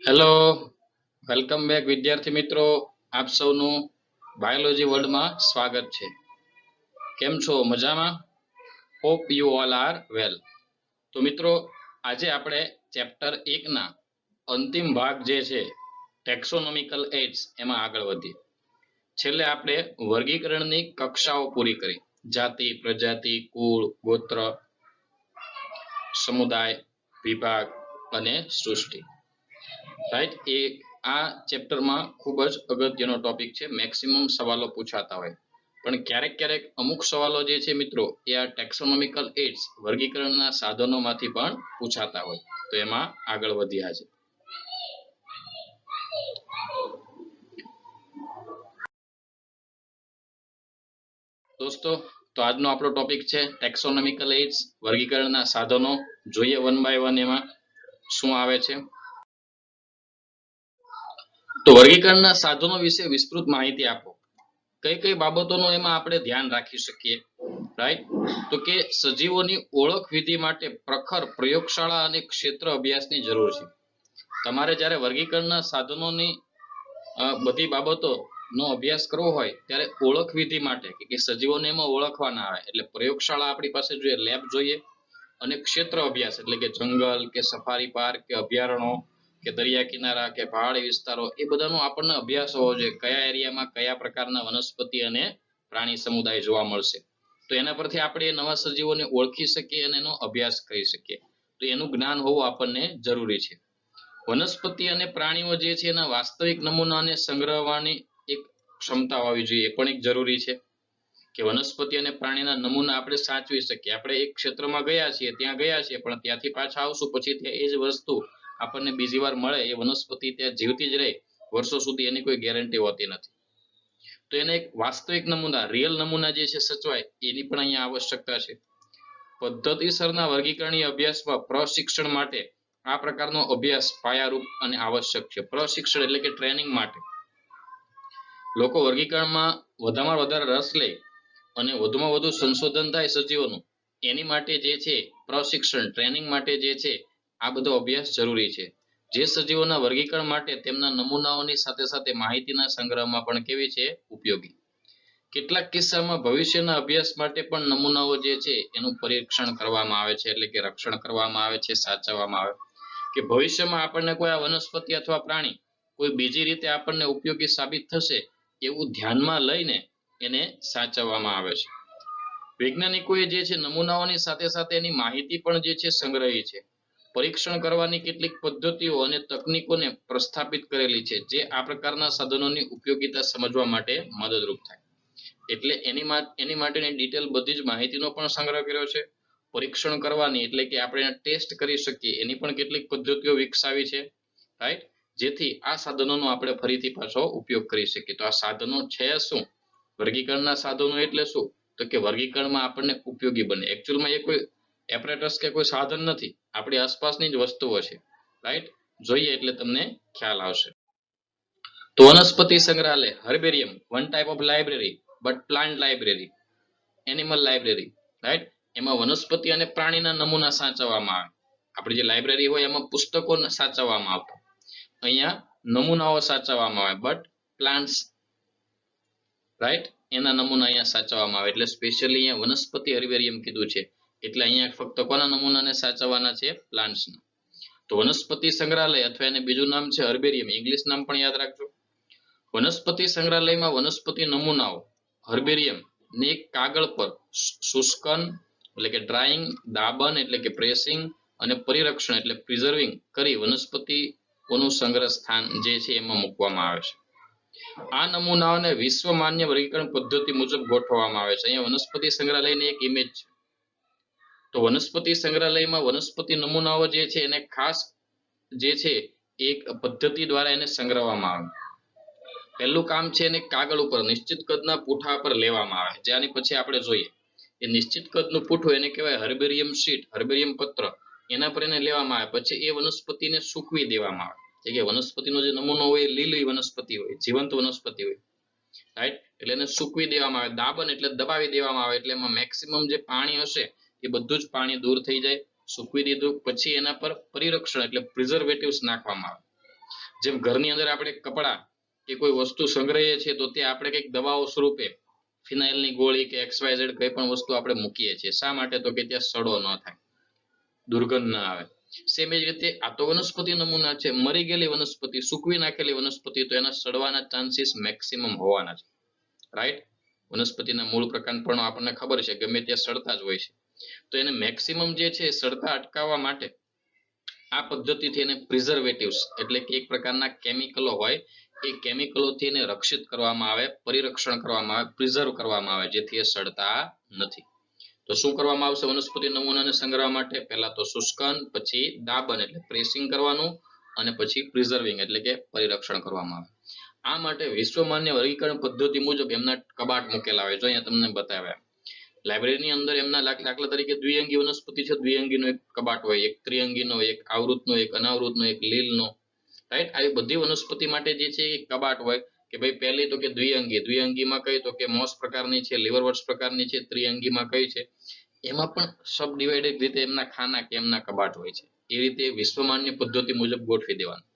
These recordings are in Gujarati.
હેલો, વેલકમ બેક વિદ્યાર્થી મિત્રો. આપ સૌનું બાયોલોજી વર્લ્ડમાં સ્વાગત છે. કેમ છો? મજામાં? હોપ યુ ઓલ આર વેલ. તો મિત્રો, આજે આપણે ચેપ્ટર 1ના અંતિમ ભાગ જે છે ટેક્સોનોમિકલ એડ્સ એમાં આગળ વધીએ. છેલ્લે આપણે વર્ગીકરણની કક્ષાઓ પૂરી કરી. જાતિ, પ્રજાતિ, કુળ, ગોત્ર, સમુદાય, વિભાગ અને સૃષ્ટિ. રાઈટ, એ આ ચેપ્ટરમાં ખૂબ જ અગત્યનો ટોપિક છે. મેક્સિમમ સવાલો પૂછાતા હોય, પણ ક્યારેક ક્યારેક અમુક સવાલો જે છે મિત્રો એ આ ટેક્સોનોમિકલ એડ્સ વર્ગીકરણના સાધનોમાંથી પણ પૂછાતા હોય. તો એમાં આગળ વધ્યા છે. દોસ્તો, તો આજનો આપણો ટોપિક છે ટેક્સોનોમિકલ એડ્સ વર્ગીકરણના સાધનો. જોઈએ વન બાય વન એમાં શું આવે છે. તો વર્ગીકરણના સાધનો વિશે વિસ્તૃત માહિતી આપો. કઈ કઈ બાબતોનું એમાં આપણે ધ્યાન રાખી શકીએ? રાઈટ, તો કે સજીવોની ઓળખ વિધિ માટે પ્રખર પ્રયોગશાળા અને ક્ષેત્ર અભ્યાસની જરૂર છે. તમારે જ્યારે વર્ગીકરણના સાધનોની બધી બાબતોનો અભ્યાસ કરવો હોય ત્યારે ઓળખ વિધિ માટે કે સજીવોને એમાં ઓળખવાના આવે એટલે પ્રયોગશાળા આપણી પાસે જોઈએ, લેબ જોઈએ, અને ક્ષેત્ર અભ્યાસ એટલે કે જંગલ કે સફારી પાર્ક કે અભયારણ્યો કે દરિયા કિનારા કે પહાડી વિસ્તારો, એ બધાનો આપણને અભ્યાસ હોવો જોઈએ. કયા એરિયામાં કયા પ્રકારના વનસ્પતિ અને પ્રાણી સમુદાય જોવા મળશે, તો એના પરથી આપણે નવા સજીવોને ઓળખી શકીએ અને એનો અભ્યાસ કરી શકીએ. તો એનું જ્ઞાન હોવું આપણને જરૂરી છે. વનસ્પતિ અને પ્રાણીઓ જે છે એના વાસ્તવિક નમૂનાને સંગ્રહવાની એક ક્ષમતા હોવી જોઈએ, એ પણ એક જરૂરી છે કે વનસ્પતિ અને પ્રાણીના નમૂના આપણે સાચવી શકીએ. આપણે એક ક્ષેત્રમાં ગયા છીએ, ત્યાં ગયા છીએ, પણ ત્યાંથી પાછા આવશું પછી ત્યાં એ જ વસ્તુ આપણને બીજી વાર મળે, એ વનસ્પતિ ત્યાં જીવતી જ રહે વર્ષો સુધી, એની કોઈ ગેરંટી હોતી નથી. તો એને એક વાસ્તવિક નમૂના, રિયલ નમૂના જે છે સચવાય, એની પણ અહીંયા આવશ્યકતા છે. પદ્ધતિસરના વર્ગીકરણીય અભ્યાસમાં પ્રશિક્ષણ માટે આ પ્રકારનો અભ્યાસ પાયારૂપ અને આવશ્યક છે. પ્રશિક્ષણ એટલે કે ટ્રેનિંગ માટે લોકો વર્ગીકરણમાં વધારેમાં વધારે રસ લે અને વધુમાં વધુ સંશોધન થાય સજીવોનું, એની માટે જે છે પ્રશિક્ષણ, ટ્રેનિંગ માટે જે છે આ બધો અભ્યાસ જરૂરી છે. જે સજીવોના વર્ગીકરણ માટે તેમના નમૂનાઓની સાથે સાથે માહિતીના સંગ્રહમાં પણ કેવી છે? ઉપયોગી. કેટલાક કિસ્સામાં ભવિષ્યના અભ્યાસ માટે પણ નમૂનાઓ જે છે એનું પરીક્ષણ કરવામાં આવે છે, એટલે કે રક્ષણ કરવામાં આવે છે, સાચવવામાં આવે કે ભવિષ્યમાં આપણને કોઈ આ વનસ્પતિ અથવા પ્રાણી કોઈ બીજી રીતે આપણને ઉપયોગી સાબિત થશે એવું ધ્યાનમાં લઈને એને સાચવવામાં આવે છે. વૈજ્ઞાનિકોએ જે છે નમૂનાઓની સાથે સાથે એની માહિતી પણ જે છે સંગ્રહી છે. પરીક્ષણ કરવાની કેટલીક પદ્ધતિઓ અને તકનીકોને પ્રસ્થાપિત કરેલી છે, જે આ પ્રકારના સાધનોની ઉપયોગિતા સમજવા માટે મદદરૂપ થાય. એટલે એની માટેની ડિટેલ બધી જ માહિતીનો પણ સંગ્રહ કર્યો છે. પરીક્ષણ કરવાની એટલે કે આપણે ટેસ્ટ કરી શકીએ એની પણ કેટલીક પદ્ધતિઓ વિકસાવી છે. રાઈટ, જેથી આ સાધનોનો આપણે ફરીથી પાછો ઉપયોગ કરી શકીએ. તો આ સાધનો છે શું? વર્ગીકરણના સાધનો એટલે શું? તો કે વર્ગીકરણમાં આપણને ઉપયોગી બને. એકચ્યુઅલમાં એ કોઈ એપરેટસ કે કોઈ સાધન નથી, આપણી આસપાસની જ વસ્તુઓ છે. રાઈટ, જોઈએ એટલે તમને ખ્યાલ આવશે. તો વનસ્પતિ સંગ્રહાલય, herbarium, one type of library, but plant library, animal library. Right, એમાં વનસ્પતિ અને પ્રાણીના નમૂના સાચવવામાં આવે. આપણી જે લાઇબ્રેરી હોય એમાં પુસ્તકો સાચવવામાં આવતા, અહીંયા નમૂનાઓ સાચવવામાં આવે. બટ પ્લાન્ટ્સ, રાઈટ, એના નમૂના અહીંયા સાચવવામાં આવે. એટલે સ્પેશિયલી અહીંયા વનસ્પતિ હર્બેરિયમ કીધું છે, એટલે અહીંયા ફક્ત કોના નમૂનાને સાચવવાના છે? પ્લાન્ટ્સના. તો વનસ્પતિ સંગ્રહાલય અથવા એને બીજું નામ છે હર્બેરિયમ, ઇંગ્લિશ નામ પણ યાદ રાખજો. વનસ્પતિ સંગ્રહાલયમાં વનસ્પતિ નમૂનાઓ હર્બેરિયમ ને એક કાગળ પર શુષ્કન એટલે કે ડ્રાઇંગ, દાબન એટલે કે પ્રેસિંગ અને પરિરક્ષણ એટલે પ્રિઝર્વિંગ કરી વનસ્પતિઓનું સંગ્રહ સ્થાન જે છે એમાં મૂકવામાં આવે છે. આ નમૂનાઓને વિશ્વ માન્ય વર્ગીકરણ પદ્ધતિ મુજબ ગોઠવવામાં આવે છે. અહીંયા વનસ્પતિ સંગ્રહાલયની એક ઇમેજ છે. તો વનસ્પતિ સંગ્રહાલયમાં વનસ્પતિ નમૂનાઓ જે છે એને ખાસ જે છે એક પદ્ધતિ દ્વારા એને સંગ્રહવામાં આવે. પહેલું કામ છે એને કાગળ ઉપર નિશ્ચિત કદના પૂઠા પર લેવામાં આવે. જેની પછી આપણે જોઈએ એ નિશ્ચિત કદનું પૂઠું એને કહેવાય હર્બેરિયમ શીટ, હર્બેરિયમ પત્ર. એના પર એને લેવામાં આવે. પછી એ વનસ્પતિને સૂકવી દેવામાં આવે. કે વનસ્પતિનો જે નમૂનો હોય એ લીલી વનસ્પતિ હોય, જીવંત વનસ્પતિ હોય. રાઈટ, એટલે એને સૂકવી દેવામાં આવે. દાબન એટલે દબાવી દેવામાં આવે. એટલે એમાં મેક્સિમમ જે પાણી હશે એ બધું જ પાણી દૂર થઈ જાય. સૂકવી દીધું પછી એના પર પરિરક્ષણ એટલે પ્રિઝર્વેટિવ્સ નાખવામાં આવે. જેમ ઘરની અંદર આપણે કપડાં કે કોઈ વસ્તુ સંગ્રહીએ છીએ તો તે આપણે કંઈક દવાઓ સ્વરૂપે ફિનાઇલની ગોળી કે XYZ કઈ પણ વસ્તુ આપણે મૂકીએ છીએ. શા માટે? તો કે ત્યાં સડો ન થાય, દુર્ગંધ ના આવે. સેમ જ રીતે આ તો વનસ્પતિ નમૂના છે. મરી ગયેલી વનસ્પતિ, સૂકવી નાખેલી વનસ્પતિ, તો એના સડવાના ચાન્સીસ મેક્સિમમ હોવાના છે. રાઈટ? વનસ્પતિના મૂળ પ્રકાર પણ આપણને ખબર છે ગમે ત્યાં સડતા જ હોય છે. તો એને મેક્સિમમ જે છે સડતા અટકાવવા માટે આ પદ્ધતિથી એને પ્રિઝર્વેટિવ્સ એટલે કે એક પ્રકારના કેમિકલો હોય, એ કેમિકલોથી એને રક્ષિત કરવામાં આવે, પરિરક્ષણ કરવામાં આવે, પ્રિઝર્વ કરવામાં આવે, જેથી એ સડતા નથી. તો શું કરવામાં આવશે વનસ્પતિ નમૂનાને સંગ્રહવા માટે? પહેલા તો શુષ્કન, પછી દાબન એટલે પ્રેસિંગ કરવાનું, અને પછી પ્રિઝર્વિંગ એટલે કે પરિરક્ષણ કરવામાં આવે. આ માટે વિશ્વ માન્ય વર્ગીકરણ પદ્ધતિ મુજબ એમના કબાટ મૂકેલા હોય. જો અહીંયા તમને બતાવ્યા લાઇબ્રેરીની અંદર એમના દાખલા તરીકે દ્વિઅંગી વનસ્પતિ છે, દ્વિઅંગીનો એક કબાટ હોય, એક ત્રિઅંગીનો, એક આવૃતનો, એક અનાવૃતનો, એક લીલનો. રાઈટ? આવી બધી વનસ્પતિ માટે જે છે એક કબાટ હોય કે ભાઈ પહેલી તો કે દ્વિઅંગીમાં કઈ તો કે મોસ પ્રકારની છે, લીવરવર્ટ્સ પ્રકારની છે, ત્રિઅંગીમાં કઈ છે. એમાં પણ સબ ડિવાઇડેડ રીતે એમના ખાના કે એમના કબાટ હોય છે. એ રીતે વિશ્વમાન્ય પદ્ધતિ મુજબ ગોઠવી દેવાનું.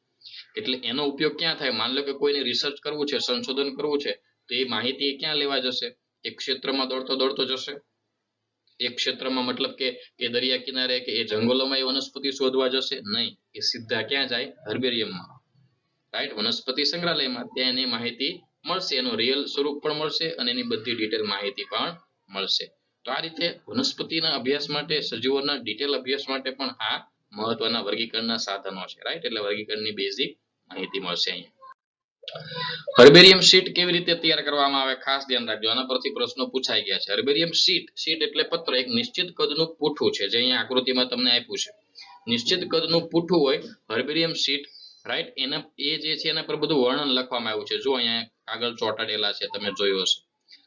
એટલે એનો ઉપયોગ ક્યાં થાય? માન લો કે કોઈને રિસર્ચ કરવું છે, સંશોધન કરવું છે, તો એ માહિતી ક્યાં લેવા જશે? એક ક્ષેત્રમાં દોડતો જશે. એક ક્ષેત્રમાં મતલબ કે એ દરિયા કિનારે કે એ જંગલોમાં એ વનસ્પતિ શોધવા જશે નહીં. એ સીધા ક્યાં જાય? હર્બેરિયમમાં. રાઈટ? વનસ્પતિ સંગ્રહાલયમાં. ત્યાં એની માહિતી મળશે, એનું રિયલ સ્વરૂપ પણ મળશે અને એની બધી ડિટેલ માહિતી પણ મળશે. તો આ રીતે વનસ્પતિના અભ્યાસ માટે, સજીવોના ડિટેલ અભ્યાસ માટે પણ આ મહત્વના વર્ગીકરણના સાધનો છે. રાઈટ? એટલે વર્ગીકરણની બેઝિક માહિતી મળશે અહીંયા. હર્બેરિયમ શીટ કેવી રીતે તૈયાર કરવામાં આવે? ખાસ ધ્યાન રાખજો, આના પરથી પ્રશ્નો પૂછાઈ ગયા છે. હર્બેરિયમ શીટ એટલે પત્ર, એક નિશ્ચિત કદનું પૂઠું છે, જે અહીંયા આકૃતિમાં તમને આપ્યું છે. નિશ્ચિત કદનું પૂઠું હોય હર્બેરિયમ શીટ. રાઈટ? એના એ જે છે એના પર બધું વર્ણન લખવામાં આવ્યું છે. જો અહીંયા આગળ ચોંટાડેલા છે, તમે જોયું હશે.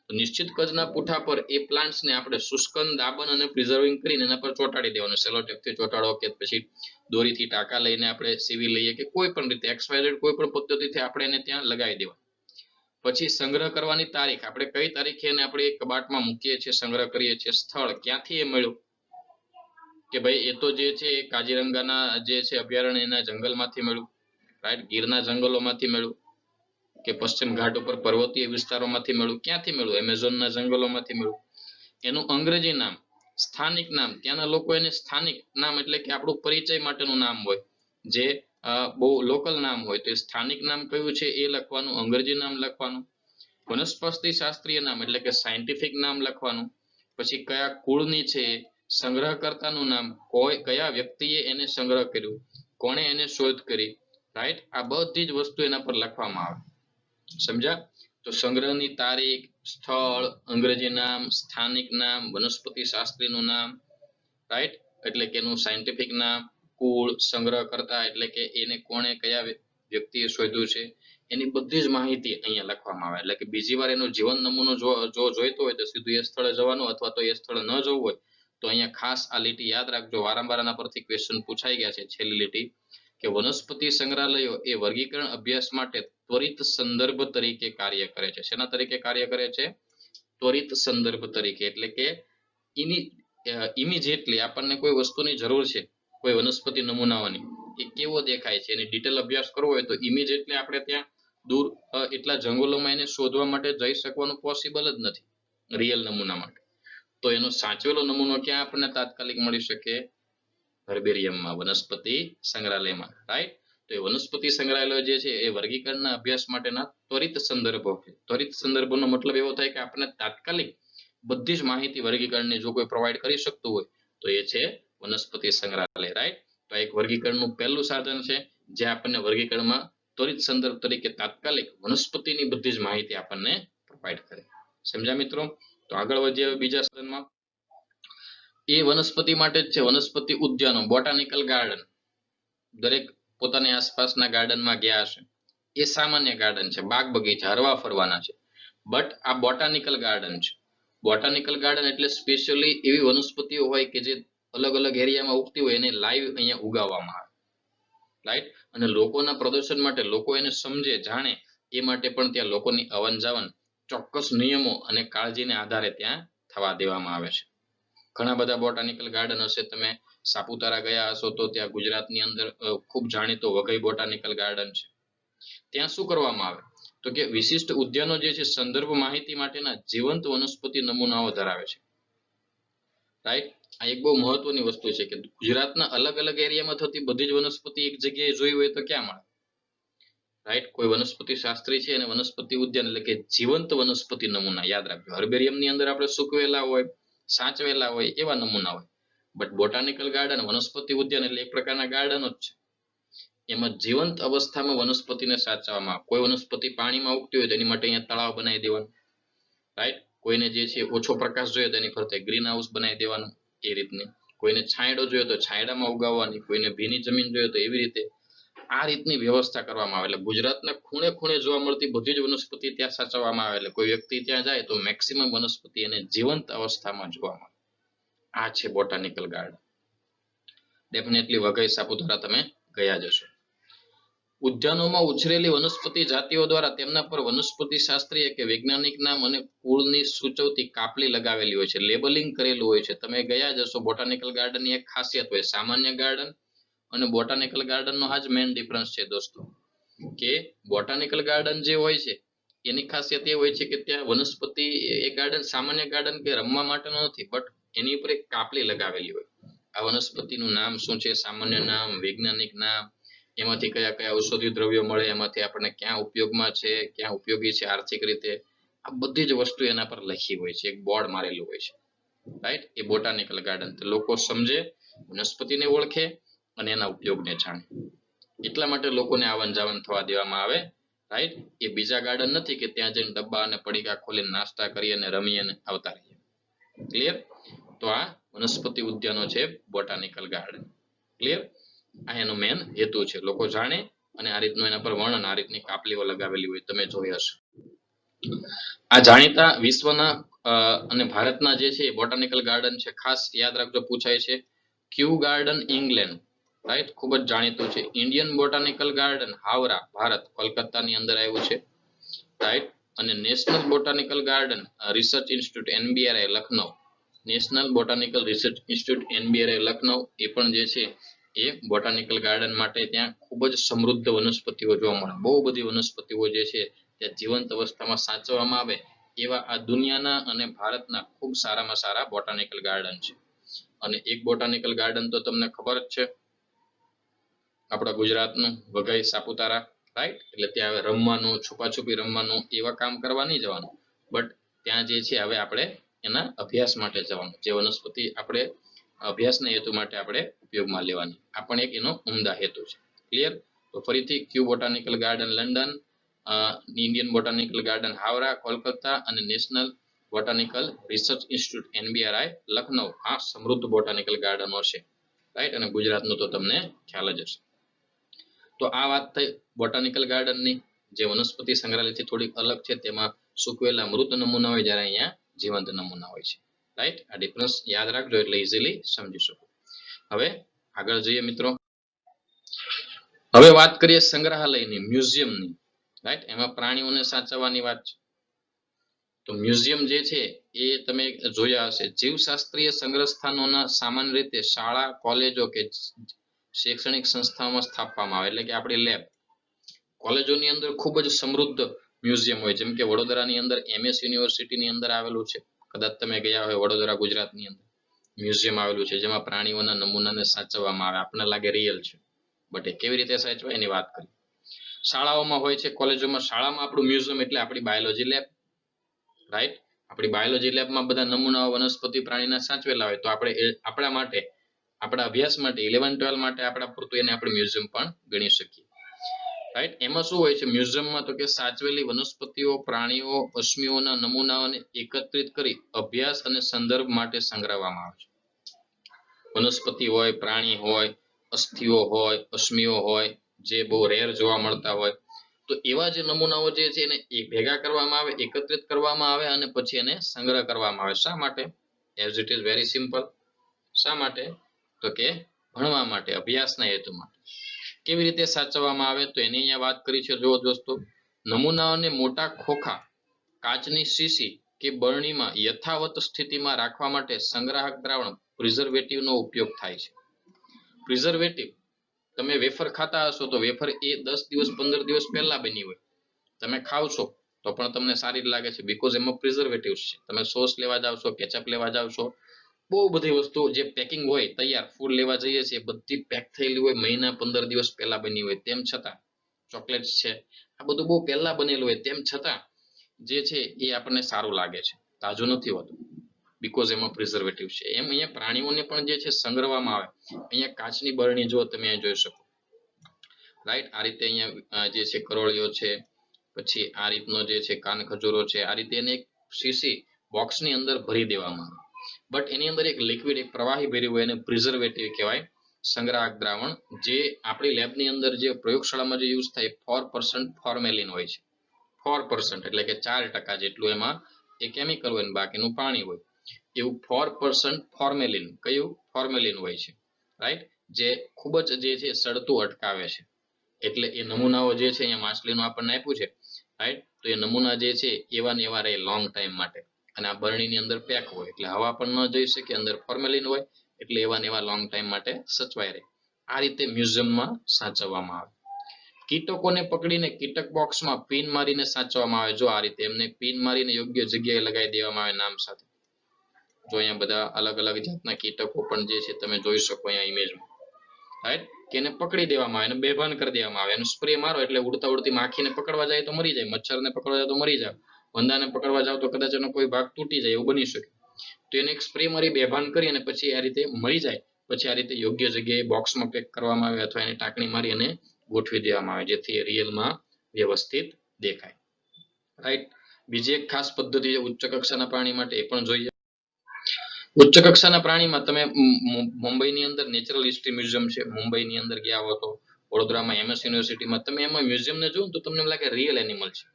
તો નિશ્ચિત કદના પૂઠા પર એ પ્લાન્ટ્સને આપણે શુષ્કન, દાબન અને પ્રિઝર્વિંગ કરીને એના પર ચોંટાડી દેવાનું. સેલો ટેપથી ચોંટાડો કે પછી દોરીથી ટાંકા લઈને આપણે સીવી લઈએ કે કોઈ પણ રીતે XYZ કોઈ પણ પદ્ધતિથી આપણે એને ત્યાં લગાવી દેવાનું. પછી સંગ્રહ કરવાની તારીખ, આપણે કઈ તારીખે એને આપણે કબાટમાં મૂકીએ છીએ, સંગ્રહ કરીએ છીએ. સ્થળ ક્યાંથી એ મળ્યું? કે ભાઈ એ તો જે છે કાજીરંગાના જે છે અભયારણ્ય એના જંગલમાંથી મળ્યું. રાઈટ? ગીરના જંગલોમાંથી મળ્યું કે પશ્ચિમ ઘાટ ઉપર પર્વતીય વિસ્તારોમાંથી મળ્યું? ક્યાંથી મળ્યું? એમેઝોનના જંગલોમાંથી મળ્યું. એનું અંગ્રેજી નામ, સ્થાનિક નામ, ત્યાંના લોકો એને સ્થાનિક નામ એટલે કે આપણું પરિચય માટેનું નામ હોય, જે બહુ લોકલ નામ હોય, તો સ્થાનિક નામ કયું છે એ લખવાનું, અંગ્રેજી નામ લખવાનું. વનસ્પતિ શાસ્ત્રીય નામ એટલે કે સાયન્ટિફિક નામ લખવાનું. પછી કયા કુળની છે, સંગ્રહકર્તાનું નામ, કયા વ્યક્તિએ એને સંગ્રહ કર્યું, કોણે એને શોધ કરી. રાઈટ? આ બધી જ વસ્તુ એના પર લખવામાં આવે. સમજ્યા? તો સંગ્રહની તારીખ, સ્થળ, અંગ્રેજી નામ, સ્થાનિક નામ, વનસ્પતિ શાસ્ત્રીનું નામ. રાઈટ? એટલે કે એનું સાયન્ટિફિક નામ, કુળ, સંગ્રહકર્તા એટલે કે એને કોણે, કયા વ્યક્તિએ શોધ્યું છે, એની બધી જ માહિતી અહીંયા લખવામાં આવે. એટલે કે બીજી વાર એનો જીવન નમૂનો જો જોઈતો હોય તો સીધું એ સ્થળે જવાનું, અથવા તો એ સ્થળે ન જવું હોય તો અહીંયા ખાસ આ લીટી યાદ રાખજો. વારંવાર આના પરથી ક્વેશ્ચન પૂછાઈ ગયા છે. છેલ્લી લીટી કે વનસ્પતિ સંગ્રહાલયો એ વર્ગીકરણ અભ્યાસ માટે ત્વરિત સંદર્ભ તરીકે કાર્ય કરે છે. શેના તરીકે કાર્ય કરે છે? ત્વરિત સંદર્ભ તરીકે. એટલે કે ઇમિડિયેટલી આપણને કોઈ વસ્તુની જરૂર છે, કોઈ વનસ્પતિ નમૂનાઓની, એ કેવો દેખાય છે, એની ડિટેલ અભ્યાસ કરવો હોય તો ઇમિડિયેટલી આપણે ત્યાં દૂર એટલા જંગલોમાં એને શોધવા માટે જઈ શકવાનું પોસિબલ જ નથી રિયલ નમૂના માટે. તો એનો સાચવેલો નમૂનો ક્યાં આપણને તાત્કાલિક મળી શકે? હર્બેરિયમમાં, વનસ્પતિ સંગ્રહાલયમાં. રાઈટ? તો એ વનસ્પતિ સંગ્રહાલય જે છે એ વર્ગીકરણના અભ્યાસ માટેના ત્વરિત સંદર્ભો છે. ત્વરિત સંદર્ભોનો મતલબ એવો થાય કે આપણને તાત્કાલિક બધી જ માહિતી વર્ગીકરણની જો કોઈ પ્રોવાઈડ કરી શકતું હોય તો એ છે વનસ્પતિ સંગ્રહાલય. રાઈટ? તો એક વર્ગીકરણનું પહેલું સાધન છે જે આપણને વર્ગીકરણમાં ત્વરિત સંદર્ભ તરીકે તાત્કાલિક વનસ્પતિની બધી જ માહિતી આપણને પ્રોવાઈડ કરે. સમજ્યા મિત્રો? તો આગળ વધીએ બીજા સાધનમાં. એ વનસ્પતિ માટે જ છે વનસ્પતિ ઉદ્યાનો, બોટાનિકલ ગાર્ડન. દરેક પોતાની આસપાસના ગાર્ડનમાં ગયા હશે. એ સામાન્ય ગાર્ડન છે, બાગ બગીચા, હરવા ફરવાના છે. બટ આ બોટાનિકલ ગાર્ડન છે. બોટાનિકલ ગાર્ડન એટલે સ્પેશિયલી એવી વનસ્પતિઓ હોય કે જે અલગ અલગ એરિયામાં ઉગતી હોય એને લાઈવ અહીંયા ઉગાવવામાં આવે. રાઈટ? અને લોકોના પ્રદર્શન માટે, લોકો એને સમજે, જાણે એ માટે પણ ત્યાં લોકોની અવન જાવન ચોક્કસ નિયમો અને કાળજીને આધારે ત્યાં થવા દેવામાં આવે છે. ઘણા બધા બોટાનિકલ ગાર્ડન હશે. તમે સાપુતારા ગયા હશો તો ત્યાં ગુજરાતની અંદર ખૂબ જાણીતો વઘઈ બોટાનિકલ ગાર્ડન છે. ત્યાં શું કરવામાં આવે તો કે વિશિષ્ટ ઉદ્યાનો જે છે સંદર્ભ માહિતી માટેના જીવંત વનસ્પતિ નમૂનાઓ ધરાવે છે. રાઈટ, આ એક બહુ મહત્વની વસ્તુ છે કે ગુજરાતના અલગ અલગ એરિયામાં થતી બધી જ વનસ્પતિ એક જગ્યાએ જોઈ હોય તો ક્યાં મળે? રાઈટ, કોઈ વનસ્પતિ શાસ્ત્રી છે અને વનસ્પતિ ઉદ્યાન એટલે કે જીવંત વનસ્પતિ નમૂના યાદ રાખજો. હર્બેરિયમની અંદર આપણે સૂકવેલા હોય, સાચવેલા હોય એવા નમૂના હોય, બટ બોટાનિકલ ગાર્ડન વનસ્પતિ ઉદ્યાન એટલે એક પ્રકારના ગાર્ડન જ છે. એમાં જીવંત અવસ્થામાં વનસ્પતિને સાચવવામાં આવે. કોઈ વનસ્પતિ પાણીમાં ઉગતી હોય તો એની માટે અહીંયા તળાવ બનાવી દેવાનું. રાઈટ, કોઈને જે છે ઓછો પ્રકાશ જોઈએ તો એની ફરતે ગ્રીન હાઉસ બનાવી દેવાનું એ રીતની. કોઈને છાંયડો જોઈએ તો છાંયડામાં ઉગાવવાની, કોઈને ભીની જમીન જોઈએ તો એવી રીતે આ રીતની વ્યવસ્થા કરવામાં આવે. એટલે ગુજરાતના ખૂણે ખૂણે જોવા મળતી બધી જ વનસ્પતિ ત્યાં સાચવવામાં આવે. એટલે કોઈ વ્યક્તિ ત્યાં જાય તો મેક્સિમમ વનસ્પતિ એને જીવંત અવસ્થામાં જોવા મળે. આ છે botanical garden. Definitely Waghai Saputara તમે ગયા જશો. ઉદ્યાનોમાં ઉછરેલી વનસ્પતિ જાતિઓ દ્વારા તેમના પર વનસ્પતિ શાસ્ત્રીય કે વૈજ્ઞાનિક નામ અને કુળની સૂચવતી કાપલી લગાવેલી હોય છે, લેબલિંગ કરેલું હોય છે. તમે ગયા જશો બોટાનિકલ ગાર્ડનની એક ખાસિયત હોય સામાન્ય ગાર્ડન અને બોટાનિકલ ગાર્ડનનો આ જ મેઇન ડિફરન્સ છે દોસ્તો, કે બોટાનિકલ ગાર્ડન જે હોય છે એની ખાસિયત એ હોય છે કે ત્યાં વનસ્પતિ એ ગાર્ડન સામાન્ય ગાર્ડન કે રમવા માટેનો નથી, બટ એની ઉપર એક કાપલી લગાવેલી હોય. આ વનસ્પતિનું નામ શું છે, સામાન્ય નામ, વૈજ્ઞાનિક નામ, એમાંથી કયા કયા ઔષધિ દ્રવ્યો મળે, એમાંથી આપણને ક્યાં ઉપયોગમાં છે, ક્યાં ઉપયોગી છે આર્થિક રીતે, આ બધી જ વસ્તુ એના પર લખી હોય છે, એક બોર્ડ મારેલું હોય છે. રાઈટ, એ બોટાનિકલ ગાર્ડન તો લોકો સમજે, વનસ્પતિને ઓળખે અને એના ઉપયોગને જાણે. એટલા માટે લોકોને આવન જાવન થવા દેવામાં આવે. રાઈટ, એ બીજા ગાર્ડન નથી કે ત્યાં જઈને ડબ્બા અને પડીકા ખોલીને નાસ્તા કરી અને રમી અને આવતા રહીએ. ક્લિયર? તો આ વનસ્પતિ ઉદ્યાનો છે બોટાનિકલ ગાર્ડન. ક્લિયર? આ એનો મેન હેતુ છે, લોકો જાણે અને આ રીતનું એના પર વર્ણન, આ રીતની કાપલીઓ લગાવેલી હોય તમે જોઈ હશે. આ જાણીતા વિશ્વના અને ભારતના જે છે બોટાનિકલ ગાર્ડન છે, ખાસ યાદ રાખજો પૂછાય છે. ક્યુ ગાર્ડન ઇંગ્લેન્ડ, રાઈટ, ખૂબ જ જાણીતું છે. Indian botanical garden Howrah Bharat, કોલકાતાની અંદર આવ્યું છે. રાઈટ, અને national botanical garden research institute NBRI Lucknow, national botanical research institute NBRI Lucknow, એ પણ જે છે એ બોટાનિકલ ગાર્ડન માટે ત્યાં ખૂબ જ સમૃદ્ધ વનસ્પતિઓ જોવા મળે. બહુ બધી વનસ્પતિઓ જે છે ત્યાં જીવંત અવસ્થામાં સાચવવામાં આવે એવા આ દુનિયાના અને ભારતના ખૂબ સારામાં સારા બોટાનિકલ ગાર્ડન છે. અને એક બોટાનિકલ ગાર્ડન તો તમને ખબર જ છે આપણા ગુજરાતનું વઘઈ સાપુતારા. રાઈટ, એટલે ત્યાં હવે રમવાનું, છુપાછુપી રમવાનું એવા કામ કરવા નહીં જવાનું, બટ ત્યાં જે છે હવે આપણે એના અભ્યાસ માટે જવાનું, જે વનસ્પતિ આપણે અભ્યાસના હેતુ માટે આપણે ઉપયોગમાં લેવાની. આ પણ એક એનો ઉમદા હેતુ છે. ક્લિયર? તો ફરીથી Kew botanical garden London, Indian botanical garden Howrah Kolkata અને national botanical research institute NBRI Lucknow, આ સમૃદ્ધ બોટાનિકલ ગાર્ડનો છે. રાઈટ, અને ગુજરાતનું તો તમને ખ્યાલ જ હશે. તો આ વાત થઈ બોટાનિકલ ગાર્ડનની, જે વનસ્પતિ સંગ્રહાલયથી થોડીક અલગ છે, તેમાં સૂકવેલા મૃત નમૂના હોય જ્યારે અહીંયા જીવંત નમૂના હોય છે. રાઈટ, આ ડિફરન્સ યાદ રાખજો એટલે ઇઝીલી સમજી શકો. હવે આગળ જઈએ મિત્રો. હવે વાત કરીએ સંગ્રહાલયની, મ્યુઝિયમની. રાઈટ, એમાં પ્રાણીઓને સાચવવાની વાત છે. તો મ્યુઝિયમ જે છે એ તમે જોયા હશે, જીવશાસ્ત્રીય સંગ્રહ સ્થાનોના સામાન્ય રીતે શાળા, કોલેજો કે શૈક્ષણિક સંસ્થાઓમાં સ્થાપવામાં આવે, એટલે કે આપણી લેબ. કોલેજોની અંદર ખૂબ જ સમૃદ્ધ મ્યુઝિયમ હોય, જેમ કે વડોદરાની અંદર MS યુનિવર્સિટીની અંદર આવેલું છે, કદાચ તમે ગયા હોય વડોદરા ગુજરાતની અંદર મ્યુઝિયમ આવેલું છે, જેમાં પ્રાણીઓના નમૂનાને સાચવવામાં આવે. આપણને લાગે રિયલ છે, બટ એ કેવી રીતે સાચવાય એની વાત કરી. શાળાઓમાં હોય છે, કોલેજોમાં. શાળામાં આપણું મ્યુઝિયમ એટલે આપણી બાયોલોજી લેબ. રાઈટ, આપણી બાયોલોજી લેબમાં બધા નમૂનાઓ વનસ્પતિ પ્રાણીના સાચવેલા હોય, તો આપણે આપણા માટે, આપણા અભ્યાસ માટે 11-12 માટે આપણા પૂરતું એને આપણે મ્યુઝિયમ પણ ગણી શકીએ. રાઈટ, એમાં શું હોય છે મ્યુઝિયમમાં, તો કે સાચવેલી વનસ્પતિઓ, પ્રાણીઓ, અશ્મિઓના નમૂનાઓને એકત્રિત કરી અભ્યાસ અને સંદર્ભ માટે સંગ્રહવામાં આવે છે. વનસ્પતિ હોય, પ્રાણી હોય, અસ્થિઓ હોય, અશ્મિઓ હોય, જે બહુ રેર જોવા મળતા હોય, તો એવા જે નમૂનાઓ જે છે એને ભેગા કરવામાં આવે, એકત્રિત કરવામાં આવે અને પછી એને સંગ્રહ કરવામાં આવે. શા માટે? As it is very simple. શા માટે? તો કે ભણવા માટે, અભ્યાસના હેતુ માટે. કેવી રીતે સાચવવામાં આવે તો એની અહીંયા વાત કરી છે. જો દોસ્તો, નમૂનાઓને મોટા ખોખા, કાચની શીશી કે બરણીમાં યથાવત સ્થિતિમાં રાખવા માટે સંગ્રાહક દ્રાવણ પ્રિઝર્વેટિવનો ઉપયોગ થાય છે. પ્રિઝર્વેટિવ તમે વેફર ખાતા હશો તો વેફર એ 10 દિવસ 15 દિવસ પહેલા બની હોય, તમે ખાવ છો તો પણ તમને સારી લાગે છે, બીકોઝ એમાં પ્રિઝર્વેટિવ્સ છે. તમે સોસ લેવા જાવ છો, કેચઅપ લેવા જાવ છો, બહુ બધી વસ્તુ જે પેકિંગ હોય, તૈયાર ફૂડ લેવા જઈએ છીએ, બધી પેક થયેલી હોય, મહિના 15 દિવસ પહેલા બની હોય, તેમ છતાં ચોકલેટ્સ છે, આ બધું બહુ પહેલા બનેલું હોય, તેમ છતાં જે છે એ આપણને સારું લાગે છે, તાજું નથી હોતું, બીકોઝ એમાં પ્રિઝર્વેટિવ છે. એમ અહીંયા પ્રાણીઓને પણ જે છે સંગ્રહવામાં આવે. અહીંયા કાચની બરણી જો તમે જોઈ શકો, રાઈટ, આ રીતે અહીંયા જે છે કરોળિયો છે, પછી આ રીતનો જે છે કાન ખજૂરો છે, આ રીતે એને એક શીશી બોક્સની અંદર ભરી દેવામાં આવે. બટ એની અંદર એક લિક્વિડ, એક પ્રવાહી ભર્યું હોય, એને પ્રિઝર્વેટિવ કહેવાય, સંગ્રાહક દ્રાવણ, જે આપણી લેબની અંદર જે પ્રયોગશાળામાં જે યુઝ થાય 4% ફોર્મેલિન હોય છે. 4% એટલે કે 4% જેટલું એમાં એ કેમિકલ હોય, બાકીનું પાણી હોય, એવું 4% ફોર્મેલિન, કયું ફોર્મેલિન હોય છે, રાઈટ, જે ખૂબ જ જે છે સડતું અટકાવે છે. એટલે એ નમૂનાઓ જે છે અહીંયા માછલીનું આપણને આપ્યું છે, રાઈટ, તો એ નમૂના જે છે એવા ને એવા રહે લોંગ ટાઈમ માટે. અને આ બરણીની અંદર પેક હોય એટલે હવા પણ ન જઈ શકે, અંદર ફોર્મેલિન હોય એટલે એવા ને એવા લોંગ ટાઈમ માટે સચવાઈ રહે. આ રીતે મ્યુઝિયમમાં સાચવવામાં આવે. કીટકોને પકડીને કીટક બોક્સમાં પિન મારીને સાચવવામાં આવે. જો આ રીતે એમને પિન મારીને યોગ્ય જગ્યાએ લગાવી દેવામાં આવે નામ સાથે. જો અહીંયા બધા અલગ અલગ જાતના કીટકો પણ જે છે તમે જોઈ શકો અહીંયા ઇમેજમાં, રાઈટ, કે એને પકડી દેવામાં આવે, એને બેભાન કરી દેવામાં આવે, એનો સ્પ્રે મારો એટલે ઉડતા ઉડતી માખીને પકડવા જાય તો મરી જાય, મચ્છરને પકડવા જાય તો મરી જાય, વંદાને પકડવા જાવ તો કદાચ એનો કોઈ ભાગ તૂટી જાય, એવું બની શકે. તો એને એક સ્પ્રે મારી બેભાન કરી અને પછી આ રીતે મરી જાય, પછી આ રીતે યોગ્ય જગ્યાએ બોક્સમાં પેક કરવામાં આવે અથવા એને ટાંકણી મારી અને ગોઠવી દેવામાં આવે, જેથી રિયલમાં વ્યવસ્થિત દેખાય, રાઈટ. બીજી એક ખાસ પદ્ધતિ છે ઉચ્ચ કક્ષાના પ્રાણી માટે, એ પણ જોઈએ. ઉચ્ચ કક્ષાના પ્રાણીમાં તમે મુંબઈની અંદર નેચરલ હિસ્ટ્રી મ્યુઝિયમ છે, મુંબઈની અંદર ગયા હો તો, વડોદરામાં MS યુનિવર્સિટીમાં તમે એમાં મ્યુઝિયમને જોવો તો તમને લાગે રિયલ એનિમલ છે.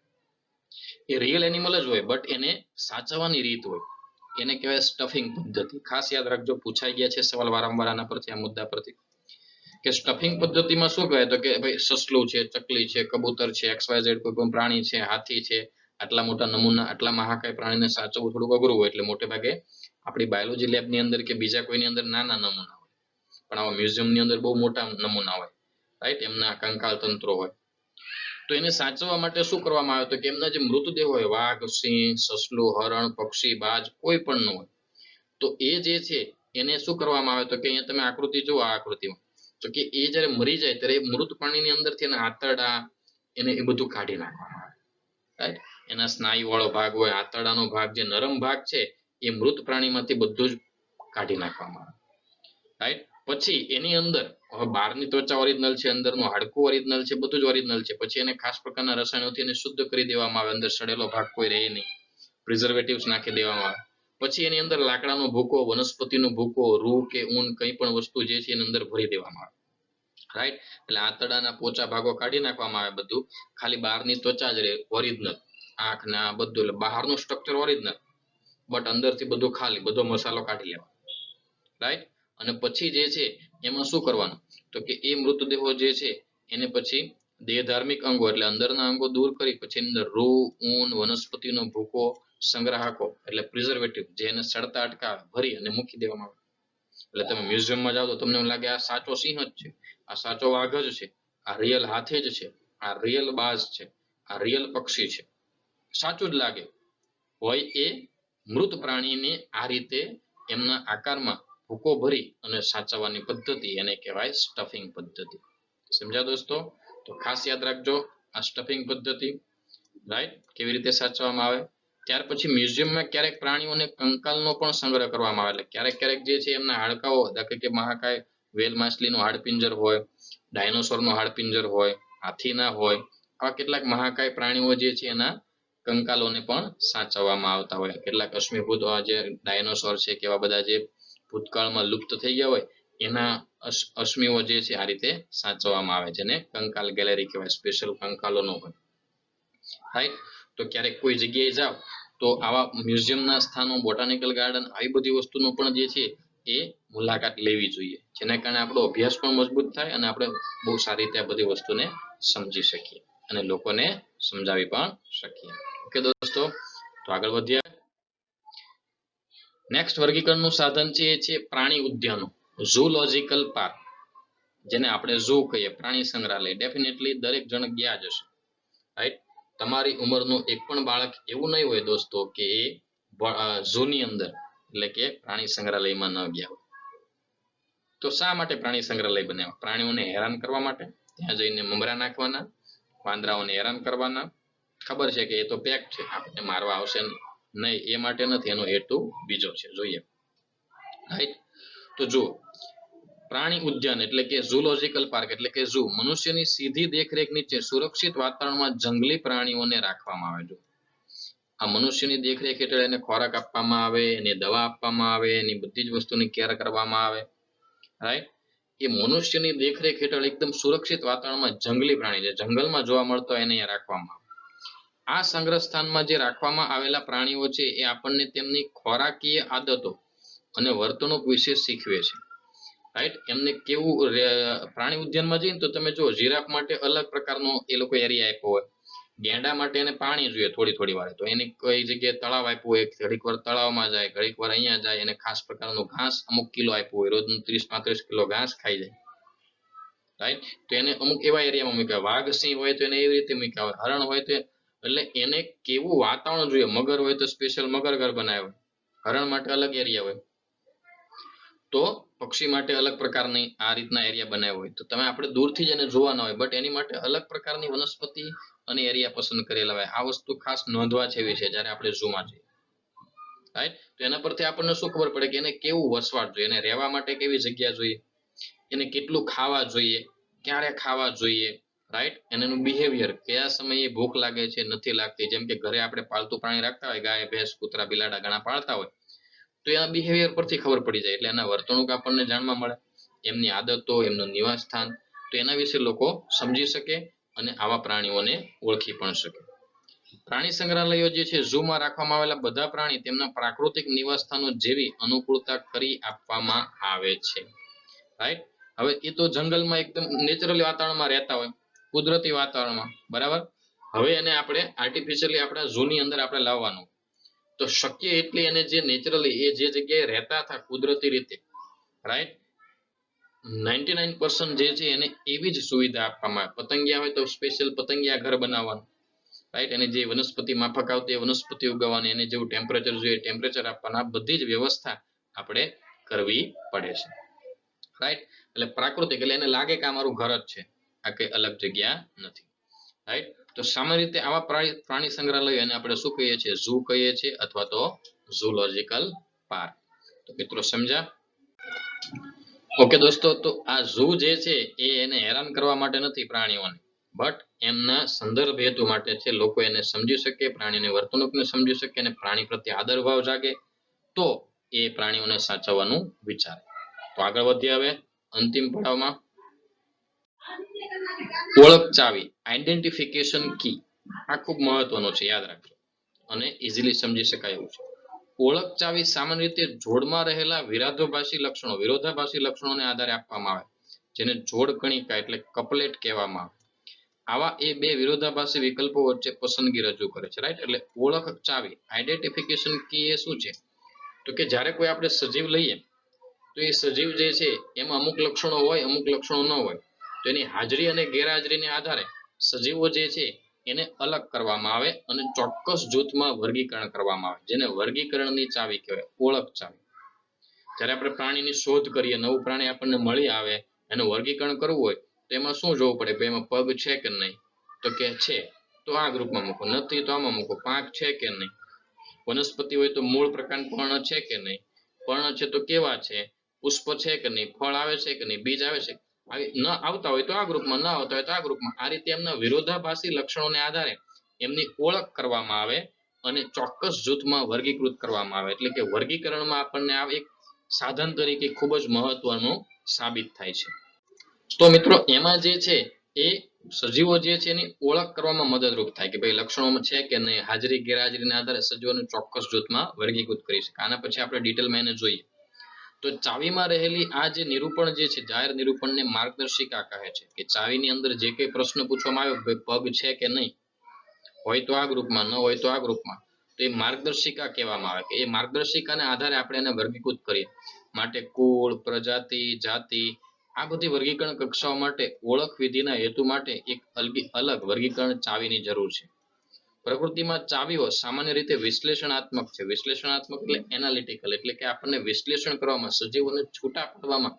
એ રિયલ એનિમલ જ હોય, બટ એને સાચવવાની રીત હોય, એને કહેવાય સ્ટફિંગ પદ્ધતિ. ખાસ યાદ રાખજો, પૂછાઈ ગયા છે સવાલ વારંવાર આના પરથી, આ મુદ્દા પરથી, કે સ્ટફિંગ પદ્ધતિમાં શું કહેવાય તો કે ભાઈ સસલું છે, ચકલી છે, કબૂતર છે, XYZ કોઈ પણ પ્રાણી છે, હાથી છે, આટલા મોટા નમૂના, આટલા મહાકાય પ્રાણીને સાચવવું થોડુંક અઘરું હોય, એટલે મોટે ભાગે આપણી બાયોલોજી લેબની અંદર કે બીજા કોઈની અંદર નાના નમૂના હોય, પણ આવા મ્યુઝિયમની અંદર બહુ મોટા નમૂના હોય, રાઈટ, એમના કંકાલ તંત્રો હોય. તો એને સાચવવા માટે શું કરવામાં આવે તો કે એમના જે મૃતદેહ હોય, વાઘ, સિંહ, સસલું, હરણ, પક્ષી, બાજ, કોઈ પણ ન હોય, તો એ જે છે એને શું કરવામાં આવે તો કે અહીંયા તમે આકૃતિ જુઓ, આ આકૃતિમાં, તો કે એ જ્યારે મરી જાય ત્યારે મૃત પ્રાણીની અંદરથી એના આંતરડા, એને એ બધું કાઢી નાખવામાં આવે, રાઈટ. એના સ્નાયુ વાળો ભાગ હોય, આંતરડાનો ભાગ, જે નરમ ભાગ છે એ મૃત પ્રાણીમાંથી બધું જ કાઢી નાખવામાં આવે, રાઈટ. પછી એની અંદર હવે બહારની ત્વચા ઓરિજિનલ છે, અંદરનું હાડકું ઓરિજિનલ છે, બધું જ ઓરિજિનલ છે. પછી એને ખાસ પ્રકારના રસાયણોથી એને શુદ્ધ કરી દેવામાં આવે, અંદર સડેલો ભાગ કોઈ રહે નહીં, પ્રિઝર્વેટિવ્સ નાખી દેવામાં આવે. પછી એની અંદર લાકડાનો ભૂકો, વનસ્પતિનો ભૂકો, રૂ કે ઊન, કંઈ પણ વસ્તુ જે છે એની અંદર ભરી દેવામાં આવે, રાઈટ. એટલે આંતરડાના પોચા ભાગો કાઢી નાખવામાં આવે, બધું ખાલી બહારની ત્વચા જ રહે ઓરિજિનલ, આંખ ને આ બધું, એટલે બહારનું સ્ટ્રક્ચર ઓરિજિનલ, બટ અંદરથી બધું ખાલી, બધો મસાલો કાઢી લેવાનો, રાઈટ. અને પછી જે છે એમાં શું કરવાનું તો કે એ મૃતદેહો જે છે એને પછી દેહ ધાર્મિક અંગો એટલે અંદરના અંગો દૂર કરી, પછી અંદર રૂ, ઊન, વનસ્પતિનો ભૂકો, સંગ્રાહકો એટલે પ્રિઝર્વેટિવ, જે એને સડતા અટકાવે, ભરી અને મૂકી દેવામાં આવે. એટલે તમે મ્યુઝિયમમાં જાઓ તો તમને એવું લાગે આ સાચો સિંહ જ છે, આ સાચો વાઘ જ છે, આ રિયલ હાથી જ છે, આ રિયલ બાજ છે, આ રિયલ પક્ષી છે, સાચું જ લાગે હોય. એ મૃત પ્રાણીને આ રીતે એમના આકારમાં ભૂકો ભરી અને સાચવવાની પદ્ધતિ એને કહેવાય સ્ટફિંગ પદ્ધતિ. સમજ્યા દોસ્તો? તો ખાસ યાદ રાખજો આ સ્ટફિંગ પદ્ધતિ, રાઈટ, કેવી રીતે સાચવવામાં આવે. ત્યાર પછી મ્યુઝિયમમાં ક્યારેક પ્રાણીઓને કંકાલનો પણ સંગ્રહ કરવામાં આવે, એટલે ક્યારેક ક્યારેક જે છે એમના હાડકાઓ, દાખલા કે મહાકાય વેલ માછલીનું હાડપિંજર હોય, ડાયનોસોરનું હાડપિંજર હોય, હાથીના હોય, આવા કેટલાક મહાકાય પ્રાણીઓ જે છે એના કંકાલોને પણ સાચવવામાં આવતા હોય. કેટલાક અશ્મિભૂત જે ડાયનોસોર છે કે એવા બધા જે ભૂતકાળમાં લુપ્ત થઈ ગયા હોય એના અશ્મિઓ જે છે આ રીતે સાચવવામાં આવે, જેને કંકાલ ગેલેરી કહેવાય, સ્પેશિયલ કંકાલોનો હોય, રાઈટ. તો ક્યારેક કોઈ જગ્યાએ જાવ તો આવા મ્યુઝિયમના સ્થાનો, બોટાનિકલ ગાર્ડન, આવી બધી વસ્તુનો પણ જે છે એ મુલાકાત લેવી જોઈએ, જેના કારણે આપણો અભ્યાસ પણ મજબૂત થાય અને આપણે બહુ સારી રીતે આ બધી વસ્તુને સમજી શકીએ અને લોકોને સમજાવી પણ શકીએ. ઓકે દોસ્તો, તો આગળ વધીએ. નેક્સ્ટ વર્ગીકરણનું સાધન છે એ છે પ્રાણી ઉદ્યાનો, ઝૂલોજિકલ પાર્ક. જેને આપણે ઝૂ કહીએ, પ્રાણી સંગ્રહાલય. ડેફિનેટલી દરેક જણ ગયા જ હશે, રાઈટ? તમારી ઉંમરનું એક પણ બાળક એવું નહીં હોય દોસ્તો કે એ ઝૂની અંદર એટલે કે પ્રાણી સંગ્રહાલયમાં ન ગયા હોય. તો શા માટે પ્રાણી સંગ્રહાલય બનાવ્યા? પ્રાણીઓને હેરાન કરવા માટે, ત્યાં જઈને મમરા નાખવાના, વાંદરાઓને હેરાન કરવાના. ખબર છે કે એ તો પેક છે, આપણને મારવા આવશે નહીં, એ માટે નથી. એનો હેતુ બીજો છે, જોઈએ. રાઈટ? તો જુઓ, પ્રાણી ઉદ્યાન એટલે કે ઝૂલોજિકલ પાર્ક એટલે કે ઝૂ મનુષ્યની સીધી દેખરેખ નીચે સુરક્ષિત વાતાવરણમાં જંગલી પ્રાણીઓને રાખવામાં આવે છે. આ મનુષ્યની દેખરેખ હેઠળ એને ખોરાક આપવામાં આવે, એને દવા આપવામાં આવે, એની બધી જ વસ્તુની કેર કરવામાં આવે, રાઈટ? એ મનુષ્યની દેખરેખ હેઠળ એકદમ સુરક્ષિત વાતાવરણમાં જંગલી પ્રાણી છે, જંગલમાં જોવા મળતો એને અહીંયા રાખવામાં આવે. આ સંગ્રહ સ્થાનમાં જે રાખવામાં આવેલા પ્રાણીઓ છે એ આપણને તેમની ખોરાકીય આદતો અને વર્તણૂક વિશે શીખવે છે, રાઈટ? એમને કેવું, પ્રાણી ઉદ્યાનમાં જઈને તો તમે જો જીરાફ માટે અલગ પ્રકારનો એ લોકો એરિયા આપ્યો હોય, ગેંડા માટે એને પાણી જોઈએ થોડી વાર, તો એને કઈ જગ્યાએ તળાવ આપ્યું હોય, ઘડીક વાર તળાવમાં જાય, ઘડીક વાર અહીંયા જાય, એને ખાસ પ્રકારનું ઘાસ અમુક કિલો આપ્યું હોય, રોજનું 30-35 કિલો ઘાસ ખાઈ જાય, રાઈટ? તો એને અમુક એવા એરિયામાં મૂક્યા. વાઘ સિંહ હોય તો એને એવી રીતે મૂક્યા હોય, હરણ હોય તો એટલે એને કેવું વાતાવરણ જોઈએ. મગર હોય તો સ્પેશિયલ મગર ઘર બનાવ્યો હોય, હરણ માટે અલગ એરિયા હોય, તો પક્ષી માટે અલગ પ્રકારની આ રીતના એરિયા બનાવ્યો હોય. તો તમે આપણે દૂરથી જ એને જોવાના હોય, બટ એની માટે અલગ પ્રકારની વનસ્પતિ અને એરિયા પસંદ કરેલા હોય. આ વસ્તુ ખાસ નોંધવા જેવી છે જ્યારે આપણે ઝૂમાં જઈએ, રાઈટ? તો એના પરથી આપણને શું ખબર પડે કે એને કેવું વસવાટ જોઈએ, એને રહેવા માટે કેવી જગ્યા જોઈએ, એને કેટલું ખાવા જોઈએ, ક્યારે ખાવા જોઈએ, રાઈટ? એનું બિહેવિયર, કયા સમયે ભૂખ લાગે છે, નથી લાગતી. જેમ કે ઘરે આપણે પાલતુ પ્રાણી રાખતા હોય, ગાય, ભેંસ, કૂતરા, બિલાડા ઘણા પાળતા હોય, તો એના બિહેવિયર પરથી ખબર પડી જાય, એટલે એના વર્તણૂક આપણને જાણવા મળે, એમની આદતો, એમનું નિવાસ સ્થાન, તો એના વિશે લોકો સમજી શકે અને આવા પ્રાણીઓને ઓળખી પણ શકે. પ્રાણી સંગ્રહાલયો જે છે, ઝૂમાં રાખવામાં આવેલા બધા પ્રાણી તેમના પ્રાકૃતિક નિવાસ સ્થાનો જેવી અનુકૂળતા કરી આપવામાં આવે છે, રાઈટ? હવે એ તો જંગલમાં એકદમ નેચરલી વાતાવરણમાં રહેતા હોય, કુદરતી વાતાવરણમાં, બરાબર? હવે એને આપણે આર્ટિફિશિયલી આપણા ઝૂની અંદર આપણે લાવવાનું, તો શક્ય એટલી એને જે નેચરલી એ જે જગ્યાએ રહેતા હતા કુદરતી રીતે, રાઈટ, 99% જે છે એને એવી જ સુવિધા આપવામાં આવે. પતંગિયા હોય તો સ્પેશિયલ પતંગિયા ઘર બનાવવાનું, રાઈટ? એને જે વનસ્પતિ માફક આવતી એ વનસ્પતિ ઉગાવવાની, એને જેવું ટેમ્પરેચર જોઈએ ટેમ્પરેચર આપવાના, બધી જ વ્યવસ્થા આપણે કરવી પડે છે, રાઈટ? એટલે પ્રાકૃતિક, એટલે એને લાગે કે આ મારું ઘર જ છે, આ કઈ અલગ જગ્યા નથી, રાઈટ? તો સામાન્ય રીતે આવા પ્રાણી સંગ્રહાલય એને આપણે શું કહીએ છીએ? ઝૂ કહીએ છીએ, અથવા તો ઝૂલોજિકલ પાર્ક. તો મિત્રો સમજ્યા? ઓકે દોસ્તો, તો આ ઝૂ જે છે એ એને હેરાન કરવા માટે નથી પ્રાણીઓને, બટ એમના સંદર્ભ હેતુ માટે છે. લોકો એને સમજી શકે, પ્રાણીની વર્તણૂકને સમજી શકે અને પ્રાણી પ્રત્યે આદર ભાવ જાગે, તો એ પ્રાણીઓને સાચવવાનું વિચારે. તો આગળ વધીએ હવે અંતિમ પડાવમાં. ઓળખ ચાવી, આઈડેન્ટિફિકેશન કી. આ ખૂબ મહત્વનું છે, યાદ રાખજો, અને ઇઝીલી સમજી શકાય એવું છે. ઓળખ ચાવી સામાન્ય રીતે જોડમાં રહેલા વિરોધાભાસી લક્ષણોને આધારે આપવામાં આવે, જેને જોડ કણિકા એટલે કપલેટ કહેવામાં આવે. આવા એ બે વિરોધાભાસી વિકલ્પો વચ્ચે પસંદગી રજૂ કરે છે, રાઈટ? એટલે ઓળખ ચાવી, આઈડેન્ટિફિકેશન કી એ શું છે? તો કે જ્યારે કોઈ આપણે સજીવ લઈએ તો એ સજીવ જે છે એમાં અમુક લક્ષણો હોય, અમુક લક્ષણો ન હોય, તો એની હાજરી અને ગેરહાજરીને આધારે સજીવો જે છે એને અલગ કરવામાં આવે અને ચોક્કસ જૂથમાં વર્ગીકરણ કરવામાં આવે, જેને વર્ગીકરણની ચાવી કહેવાય, ઓળખ ચાવી. જ્યારે આપણે પ્રાણીની શોધ કરીએ, નવું પ્રાણી આપણને મળી આવે, એનું વર્ગીકરણ કરવું હોય તો એમાં શું જોવું પડે? ભાઈ એમાં પગ છે કે નહીં, તો કે છે તો આ ગ્રુપમાં મૂકો, નથી તો આમાં મૂકો. પાંખ છે કે નહીં, વનસ્પતિ હોય તો મૂળ પ્રકાંડ પર્ણ છે કે નહીં, પર્ણ છે તો કેવા છે, પુષ્પ છે કે નહીં, ફળ આવે છે કે નહીં, બીજ આવે છે, ન આવતા હોય તો આ ગ્રુપમાં, ન આવતા હોય તો આ ગ્રુપમાં. આ રીતે એમના વિરોધાભાસી લક્ષણોને આધારે એમની ઓળખ કરવામાં આવે અને ચોક્કસ જૂથમાં વર્ગીકૃત કરવામાં આવે. એટલે કે વર્ગીકરણમાં આપણને આ એક સાધન તરીકે ખૂબ જ મહત્વનું સાબિત થાય છે. તો મિત્રો એમાં જે છે એ સજીવો જે છે એની ઓળખ કરવામાં મદદરૂપ થાય કે ભાઈ લક્ષણોમાં છે કે નહીં, હાજરી ગેરહાજરીના આધારે સજીવોને ચોક્કસ જૂથમાં વર્ગીકૃત કરી શકાય. આના પછી આપણે ડિટેલમાં એને જોઈએ. તો ચાવીમાં રહેલી આ જે નિરૂપણ જે છે, જાહેર નિરૂપણને માર્ગદર્શિકા કહે છે. કે ચાવીની અંદર જે કંઈ પ્રશ્ન પૂછવામાં આવ્યો, ભાઈ પગ છે કે નહીં, હોય તો આ ગ્રુપમાં, ન હોય તો આ ગ્રુપમાં, તો એ માર્ગદર્શિકા કહેવામાં આવે. કે એ માર્ગદર્શિકાને આધારે આપણે એને વર્ગીકૃત કરીએ. માટે કુળ, પ્રજાતિ, જાતિ, આ બધી વર્ગીકરણ કક્ષાઓ માટે ઓળખ વિધિના હેતુ માટે એક અલગ વર્ગીકરણ ચાવીની જરૂર છે. પ્રકૃતિમાં ચાવીઓ સામાન્ય રીતે વિશ્લેષણાત્મક છે. વિશ્લેષણાત્મક એટલે એનાલિટિકલ, એટલે કે આપણને વિશ્લેષણ કરવામાં, સજીવોને છૂટા પાડવામાં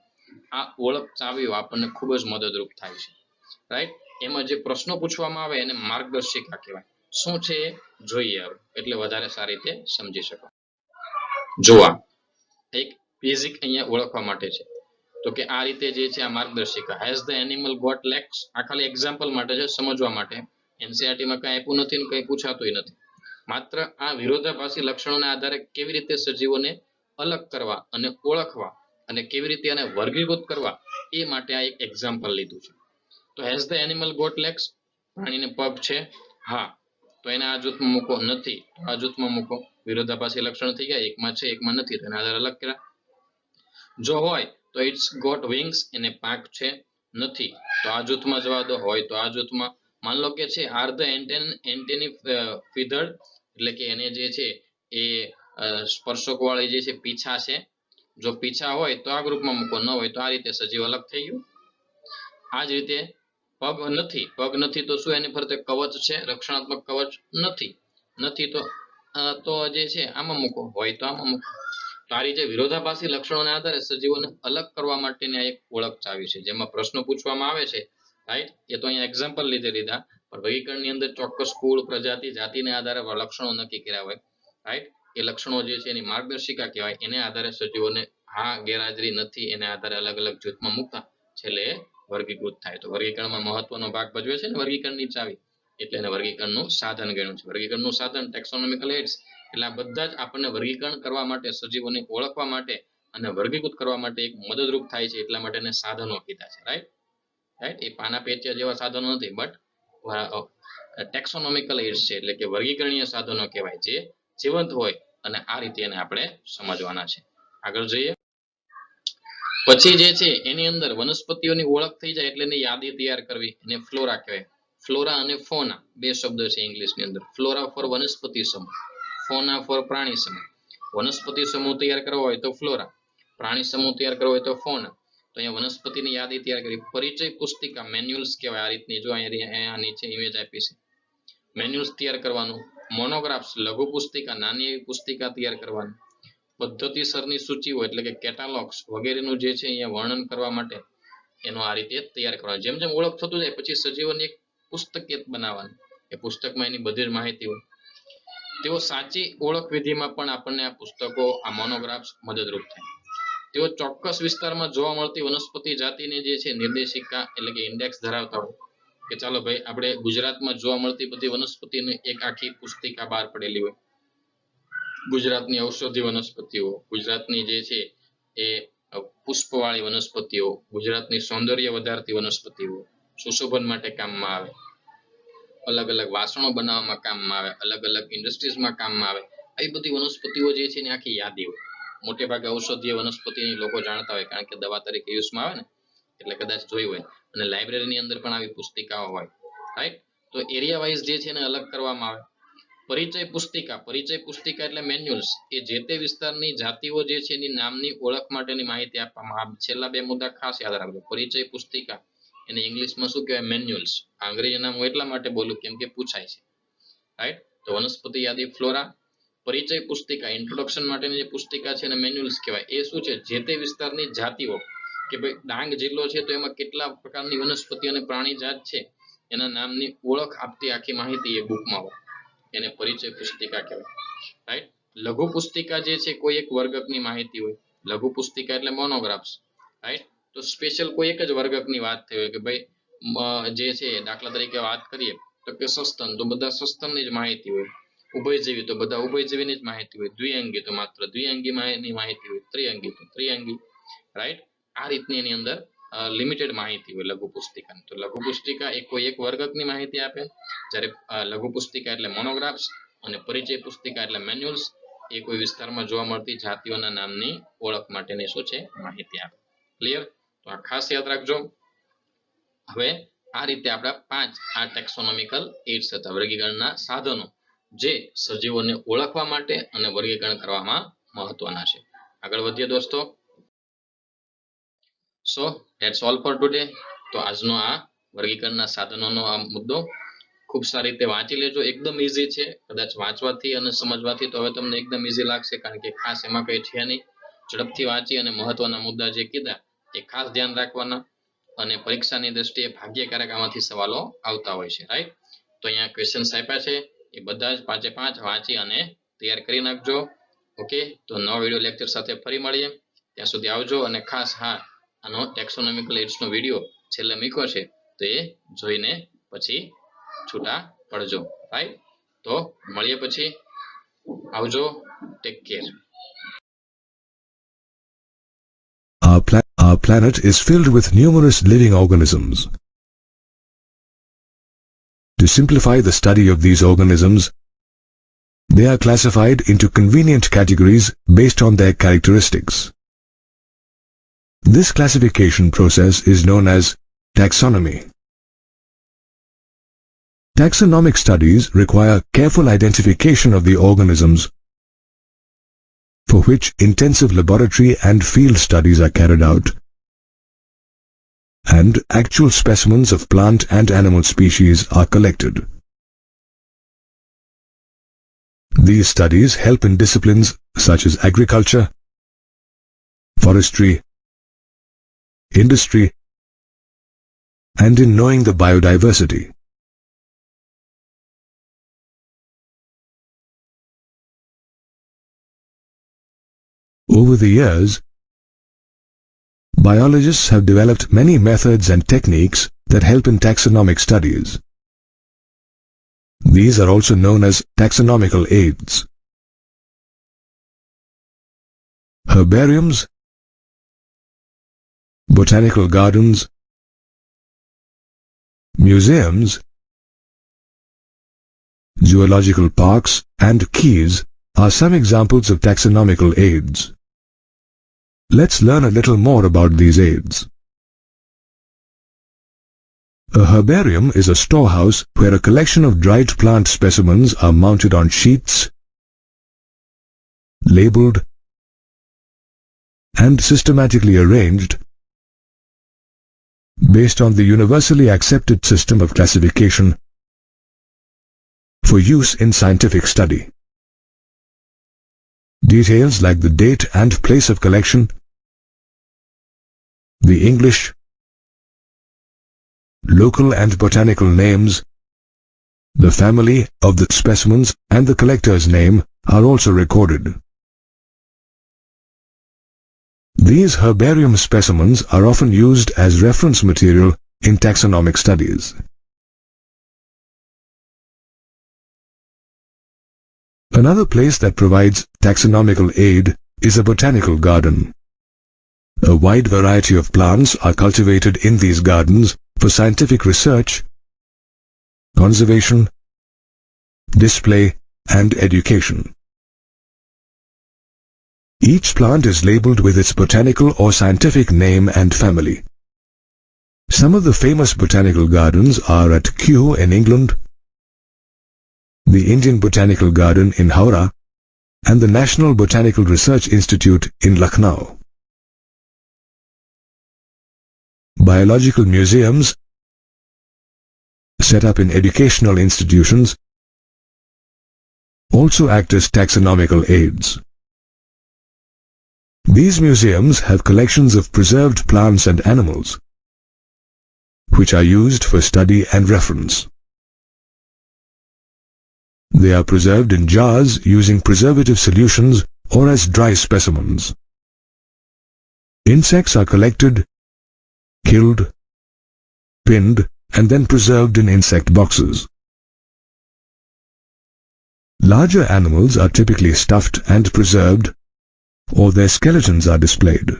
આ ઓળખ ચાવીઓ આપણને ખૂબ જ મદદરૂપ થાય છે. રાઈટ? એમાં જે પ્રશ્નો પૂછવામાં આવે એને માર્ગદર્શિકા કહેવાય. શું છે એ જોઈએ હવે, એટલે વધારે સારી રીતે સમજી શકો. જોવા એક બેઝિક અહીંયા ઓળખવા માટે છે. તો કે આ રીતે જે છે આ માર્ગદર્શિકા. Has the animal got legs? આ ખાલી એક્ઝામ્પલ માટે છે, સમજવા માટે. એનસીઆરટી માં કઈ આપ્યું નથી ને કઈ પૂછાતું નથી. માત્ર આ વિરોધાભાસી લક્ષણોના આધારે કેવી રીતે સજીવોને અલગ કરવા અને ઓળખવા અને કેવી રીતે એને વર્ગીકૃત કરવા એ માટે આ એક એક્ઝામ્પલ લીધું છે. તો has the animal got legs? પ્રાણીને પગ છે? હા. તો એને આ જૂથમાં મૂકો. નથી, આ જૂથમાં મૂકો. વિરોધાભાસી લક્ષણ થઈ ગયા, એકમાં છે એકમાં નથી, તો એના આધારે અલગ કર્યા. જો હોય તો ઇટ્સ ગોટ વિંગ્સ? એને પાંખ છે? નથી, તો આ જૂથમાં જવા દો. હોય તો આ જૂથમાં. માન લો કે છે આર ધ એન્ટેની ફીધર્ડ? એટલે કે એને જે છે એ સ્પર્શક વાળી જે છે પીછા છે. જો પીછા હોય તો આ ગ્રુપમાં મૂકો, ન હોય તો આ રીતે. સજીવ અલગ થઈ ગયું. આ જ રીતે પગ નથી. પગ નથી તો શું એની ફરતે કવચ છે? રક્ષણાત્મક કવચ નથી. નથી તો જે છે આમાં મૂકો, હોય તો આમાં મૂકો. તો આ રીતે વિરોધાભાસી લક્ષણોના આધારે સજીવોને અલગ કરવા માટેની આ એક ઓળખ ચાવી છે, જેમાં પ્રશ્નો પૂછવામાં આવે છે. રાઈટ? એ તો અહીંયા એક્ઝામ્પલ લીધા, પણ વર્ગીકરણની અંદર ચોક્કસ કુળ, પ્રજાતિ, જાતિને આધારે લક્ષણો નક્કી કર્યા હોય. રાઈટ? એ લક્ષણો જે છે એની માર્ગદર્શિકા કહેવાય. એને આધારે સજીવોને હા, ગેરહાજરી, નથી, એને આધારે અલગ અલગ જૂથમાં મૂકતા છેલ્લે વર્ગીકૃત થાય. તો વર્ગીકરણમાં મહત્વનો ભાગ ભજવે છે ને વર્ગીકરણની ચાવી, એટલે એને વર્ગીકરણનું સાધન ગણ્યું છે. વર્ગીકરણનું સાધન ટેક્સોનોમિકલ એડ્સ, એટલે આ બધા જ આપણને વર્ગીકરણ કરવા માટે, સજીવોને ઓળખવા માટે અને વર્ગીકૃત કરવા માટે એક મદદરૂપ થાય છે, એટલા માટે એને સાધનો કીધા છે. રાઈટ? એ પાના પેચિયા જેવા સાધનો નથી, બટ ટેક્સોનોમિકલ એડ્સ છે, એટલે કે વર્ગીકરણીય સાધનો કહેવાય, જે જીવંત હોય અને આ રીતે એને આપણે સમજવાના છે. આગળ જોઈએ. પછી જે છે એની અંદર વનસ્પતિઓની ઓળખ થઈ જાય એટલે એની યાદી તૈયાર કરવી, એને ફ્લોરા કહેવાય. ફ્લોરા અને ફોના બે શબ્દ છે ઇંગ્લિશની અંદર. ફ્લોરા ફોર વનસ્પતિ સમૂહ, ફોના ફોર પ્રાણી સમૂહ. વનસ્પતિ સમૂહ તૈયાર કરવો હોય તો ફ્લોરા, પ્રાણી સમૂહ તૈયાર કરવો હોય તો ફોના. તો અહીંયા વનસ્પતિની યાદી તૈયાર કરી. પરિચય પુસ્તિકા, મેન્યુઅલ્સ કહેવાય. આ રીતની જો અહીંયા નીચે ઇમેજ આપી છે, મેન્યુઅલ્સ તૈયાર કરવાનું. મોનોગ્રાફ્સ, લઘુ પુસ્તિકા, નાની એવી પુસ્તિકા તૈયાર કરવાની. પદ્ધતિસરની સૂચિઓ એટલે કે કેટાલોગ્સ વગેરેનું જે છે અહીંયા વર્ણન કરવા માટે એનો આ રીતે તૈયાર કરવાનો. જેમ જેમ ઓળખ થતું જાય પછી સજીવોની એક પુસ્તકિયત બનાવવાની. એ પુસ્તકમાં એની બધી જ માહિતી હોય. તેઓ સાચી ઓળખ વિધિમાં પણ આપણને આ પુસ્તકો, આ મોનોગ્રાફ્સ મદદરૂપ થાય. તેઓ ચોક્કસ વિસ્તારમાં જોવા મળતી વનસ્પતિ જાતિની જે છે નિર્દેશિકા એટલે કે ઇન્ડેક્સ ધરાવતા હોય. કે ચાલો ભાઈ, આપણે ગુજરાતમાં જોવા મળતી બધી વનસ્પતિની એક આખી પુસ્તિકા બહાર પડેલી હોય. ગુજરાતની ઔષધિ વનસ્પતિઓ, ગુજરાતની જે છે એ પુષ્પવાળી વનસ્પતિઓ, ગુજરાતની સૌંદર્ય વધારતી વનસ્પતિઓ, સુશોભન માટે કામમાં આવે, અલગ અલગ વાસણો બનાવવામાં કામમાં આવે, અલગ અલગ ઇન્ડસ્ટ્રીઝમાં કામમાં આવે. આવી બધી વનસ્પતિઓ જે છે એની આખી યાદી હોય. મોટે ભાગે ઔષધીય વનસ્પતિની લોકો જાણતા હોય, કારણ કે દવા તરીકે યુઝમાં આવે ને, એટલે કદાચ જોઈ હોય. અને લાઇબ્રેરીની અંદર પણ આવી પુસ્તિકાઓ હોય. રાઈટ? તો એરિયા વાઇઝ જે છે એને અલગ કરવામાં આવે. પરિચય પુસ્તિકા, પરિચય પુસ્તિકા એટલે મેન્યુઅલ્સ, એ જે તે વિસ્તારની જાતિઓ જે છે એની નામની ઓળખ માટેની માહિતી આપવામાં આવે. છેલ્લા બે મુદ્દા ખાસ યાદ રાખજો. પરિચય પુસ્તિકા, એને ઇંગ્લિશમાં શું કહેવાય? મેન્યુઅલ્સ. અંગ્રેજી નામ હું એટલા માટે બોલું કેમ કે પૂછાય છે. રાઈટ? તો વનસ્પતિ યાદી ફ્લોરા. પરિચય પુસ્તિકા, ઇન્ટ્રોડક્શન માટેની જે પુસ્તિકા છે એને મેન્યુઅલ્સ કહેવાય. એ શું છે? જે તે વિસ્તારની જાતિઓ, કે ભાઈ ડાંગ જિલ્લો છે તો એમાં કેટલા પ્રકારની વનસ્પતિ અને પ્રાણી જાત છે એના નામની ઓળખ આપતી આખી માહિતી એ બુકમાં હોય, એને પરિચય પુસ્તિકા કહેવાય. રાઈટ? લઘુ પુસ્તિકા જે છે કોઈ એક વર્ગકની માહિતી હોય. લઘુ પુસ્તિકા એટલે મોનોગ્રાફ્સ. રાઈટ? તો સ્પેશિયલ કોઈ એક જ વર્ગકની વાત થઈ હોય કે ભાઈ જે છે, દાખલા તરીકે વાત કરીએ તો કે સસ્તન, તો બધા સસ્તનની જ માહિતી હોય. ઉભયજીવી તો બધા ઉભયજીવીની જ માહિતી હોય. દ્વિઅંગી તો માત્ર દ્વિઅંગીની માહિતી હોય. ત્રિઅંગી તો ત્રિઅંગી. રાઈટ? આ રીતની એની અંદર લિમિટેડ માહિતી હોય લઘુ પુસ્તિકાની. તો લઘુ પુસ્તિકા એ કોઈ એક વર્ગકની માહિતી આપે, જ્યારે લઘુ પુસ્તિકા એટલે મોનોગ્રાફ્સ અને પરિચય પુસ્તિકા એટલે મેન્યુઅલ્સ એ કોઈ વિસ્તારમાં જોવા મળતી જાતિઓના નામની ઓળખ માટેની શું છે? માહિતી આપે. ક્લિયર? તો આ ખાસ યાદ રાખજો. હવે આ રીતે આપણા 5 આ ટેક્સોનોમિકલ એડ્સ હતા, વર્ગીકરણના સાધનો, જે સજીવોને ઓળખવા માટે અને વર્ગીકરણ કરવામાં મહત્વના છે. આગળ વધીએ દોસ્તો. સો ધેટ્સ ઓલ ફોર ટુડે. તો આજનો આ વર્ગીકરણના સાધનોનો આ મુદ્દો ખૂબ સારી રીતે વાંચી લેજો. એકદમ ઈઝી છે, કદાચ વાંચવાથી અને સમજવાથી તો હવે તમને એકદમ ઈઝી લાગશે, કારણ કે ખાસ એમાં કંઈ છે નહીં. ઝડપથી વાંચી અને મહત્વના મુદ્દા જે કીધા એ ખાસ ધ્યાન રાખવાના. અને પરીક્ષાની દ્રષ્ટિએ ભાગ્યે ક્યારેક આમાંથી સવાલો આવતા હોય છે, રાઈટ? તો અહીંયા ક્વેશ્ચન્સ આપ્યા છે, એ બધા જ 5 વાંચી અને તૈયાર કરી નાખજો. ઓકે, તો નવા વિડીયો લેક્ચર સાથે ફરી મળીએ. ત્યાં સુધી આવજો. અને ખાસ હા, આનો ટેક્સોનોમિકલ એડ્સનો વિડીયો છેલ્લે મૂક્યો છે, તો એ જોઈને પછી છૂટા પડજો, રાઈટ? તો મળીએ પછી. આવજો. Take care. Our planet is filled with numerous living organisms. To simplify the study of these organisms, they are classified into convenient categories based on their characteristics. This classification process is known as taxonomy. Taxonomic studies require careful identification of the organisms, for which intensive laboratory and field studies are carried out, and actual specimens of plant and animal species are collected. These studies help in disciplines such as agriculture, forestry, industry, and in knowing the biodiversity. Over the years, biologists have developed many methods and techniques that help in taxonomic studies. These are also known as taxonomical aids. Herbariums, botanical gardens, museums, zoological parks, and quays are some examples of taxonomical aids. Let's learn a little more about these aids. A herbarium is a storehouse where a collection of dried plant specimens are mounted on sheets, labeled, and systematically arranged based on the universally accepted system of classification for use in scientific study. Details like the date and place of collection, the English, local and botanical names, the family of the specimens and the collector's name are also recorded. These herbarium specimens are often used as reference material in taxonomic studies. Another place that provides taxonomical aid is a botanical garden. A wide variety of plants are cultivated in these gardens for scientific research, conservation, display, and education. Each plant is labeled with its botanical or scientific name and family. Some of the famous botanical gardens are at Kew in England, the Indian Botanical Garden in Howrah, and the National Botanical Research Institute in Lucknow. Biological museums, set up in educational institutions, also act as taxonomical aids. These museums have collections of preserved plants and animals, which are used for study and reference. They are preserved in jars using preservative solutions or as dry specimens. Insects are collected, killed, pinned, and then preserved in insect boxes. Larger animals are typically stuffed and preserved, or their skeletons are displayed.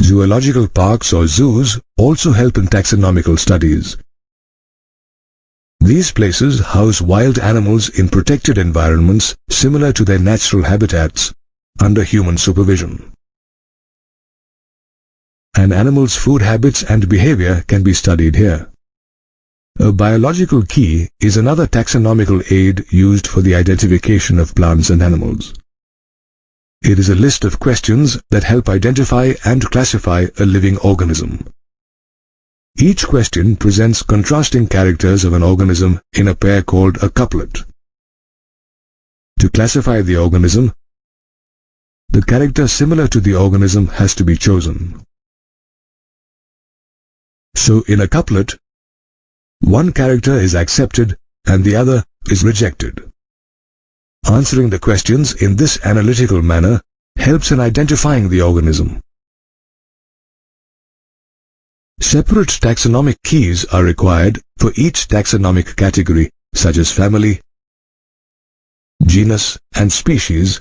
Zoological parks or zoos also help in taxonomical studies. These places house wild animals in protected environments similar to their natural habitats under human supervision. An animal's food habits and behavior can be studied here. A biological key is another taxonomical aid used for the identification of plants and animals. It is a list of questions that help identify and classify a living organism. Each question presents contrasting characters of an organism in a pair called a couplet. To classify the organism, the character similar to the organism has to be chosen. So in a couplet, one character is accepted and the other is rejected. Answering the questions in this analytical manner helps in identifying the organism. Separate taxonomic keys are required for each taxonomic category, such as family, genus, and species,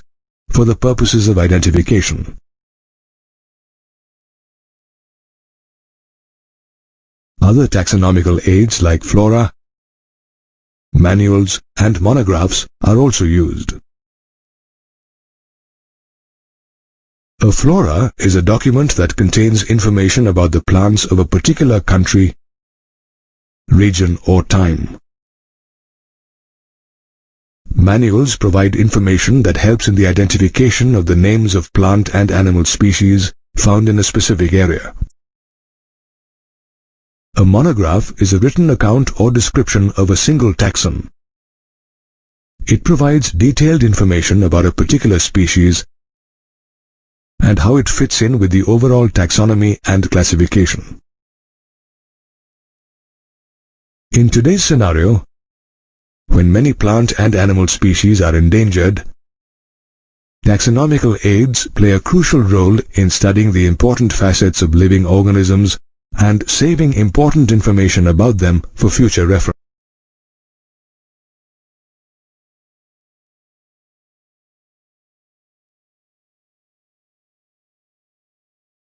for the purposes of identification. Other taxonomical aids like flora, manuals, and monographs are also used. A flora is a document that contains information about the plants of a particular country, region, or time. Manuals provide information that helps in the identification of the names of plant and animal species found in a specific area. A monograph is a written account or description of a single taxon. It provides detailed information about a particular species and how it fits in with the overall taxonomy and classification. In today's scenario, when many plant and animal species are endangered, taxonomical aids play a crucial role in studying the important facets of living organisms and saving important information about them for future reference.